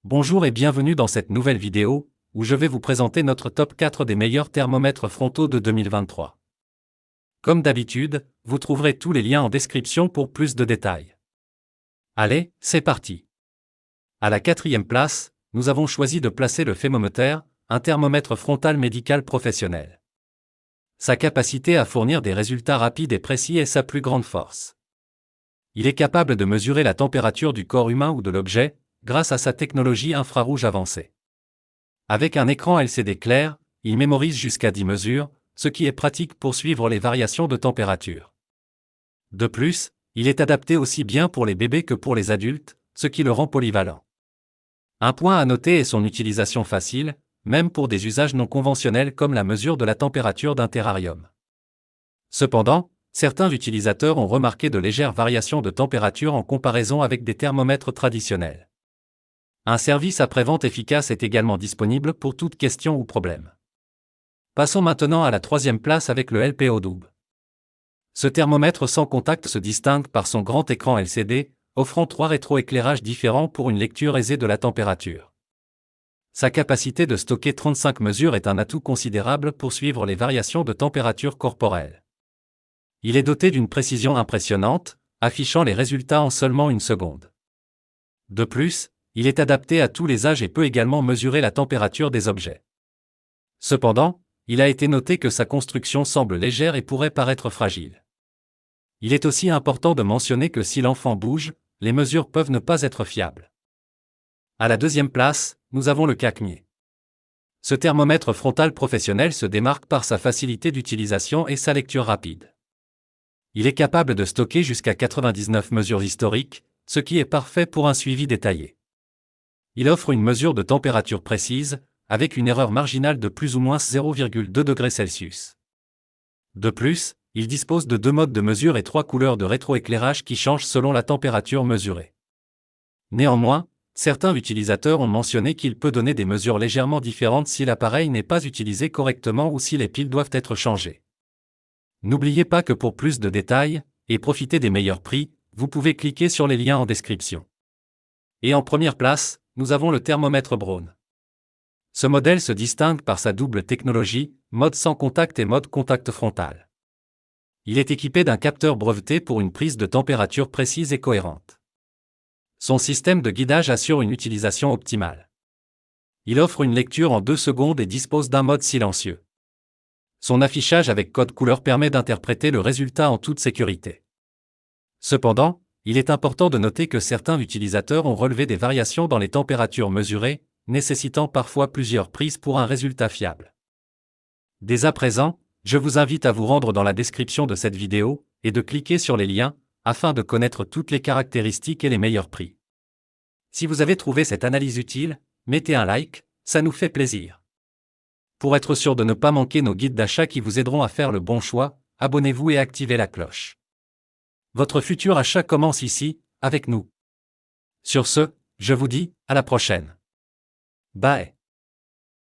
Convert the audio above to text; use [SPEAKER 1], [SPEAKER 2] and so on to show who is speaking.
[SPEAKER 1] Bonjour et bienvenue dans cette nouvelle vidéo, où je vais vous présenter notre top 4 des meilleurs thermomètres frontaux de 2023. Comme d'habitude, vous trouverez tous les liens en description pour plus de détails. Allez, c'est parti. À la 4e place, nous avons choisi de placer le Thermometer, un thermomètre frontal médical professionnel. Sa capacité à fournir des résultats rapides et précis est sa plus grande force. Il est capable de mesurer la température du corps humain ou de l'objet, grâce à sa technologie infrarouge avancée. Avec un écran LCD clair, il mémorise jusqu'à 10 mesures, ce qui est pratique pour suivre les variations de température. De plus, il est adapté aussi bien pour les bébés que pour les adultes, ce qui le rend polyvalent. Un point à noter est son utilisation facile, même pour des usages non conventionnels comme la mesure de la température d'un terrarium. Cependant, certains utilisateurs ont remarqué de légères variations de température en comparaison avec des thermomètres traditionnels. Un service après-vente efficace est également disponible pour toute question ou problème. Passons maintenant à la 3e place avec le LPO Double. Ce thermomètre sans contact se distingue par son grand écran LCD, offrant 3 rétroéclairages différents pour une lecture aisée de la température. Sa capacité de stocker 35 mesures est un atout considérable pour suivre les variations de température corporelle. Il est doté d'une précision impressionnante, affichant les résultats en seulement une seconde. De plus, il est adapté à tous les âges et peut également mesurer la température des objets. Cependant, il a été noté que sa construction semble légère et pourrait paraître fragile. Il est aussi important de mentionner que si l'enfant bouge, les mesures peuvent ne pas être fiables. À la 2e place, nous avons le Cacmier. Ce thermomètre frontal professionnel se démarque par sa facilité d'utilisation et sa lecture rapide. Il est capable de stocker jusqu'à 99 mesures historiques, ce qui est parfait pour un suivi détaillé. Il offre une mesure de température précise, avec une erreur marginale de plus ou moins 0,2 degrés Celsius. De plus, il dispose de 2 modes de mesure et 3 couleurs de rétroéclairage qui changent selon la température mesurée. Néanmoins, certains utilisateurs ont mentionné qu'il peut donner des mesures légèrement différentes si l'appareil n'est pas utilisé correctement ou si les piles doivent être changées. N'oubliez pas que pour plus de détails, et profiter des meilleurs prix, vous pouvez cliquer sur les liens en description. Et en première place, nous avons le thermomètre Braun. Ce modèle se distingue par sa double technologie, mode sans contact et mode contact frontal. Il est équipé d'un capteur breveté pour une prise de température précise et cohérente. Son système de guidage assure une utilisation optimale. Il offre une lecture en 2 secondes et dispose d'un mode silencieux. Son affichage avec code couleur permet d'interpréter le résultat en toute sécurité. Cependant, il est important de noter que certains utilisateurs ont relevé des variations dans les températures mesurées, nécessitant parfois plusieurs prises pour un résultat fiable. Dès à présent, je vous invite à vous rendre dans la description de cette vidéo, et de cliquer sur les liens, afin de connaître toutes les caractéristiques et les meilleurs prix. Si vous avez trouvé cette analyse utile, mettez un like, ça nous fait plaisir. Pour être sûr de ne pas manquer nos guides d'achat qui vous aideront à faire le bon choix, abonnez-vous et activez la cloche. Votre futur achat commence ici, avec nous. Sur ce, je vous dis, à la prochaine. Bye.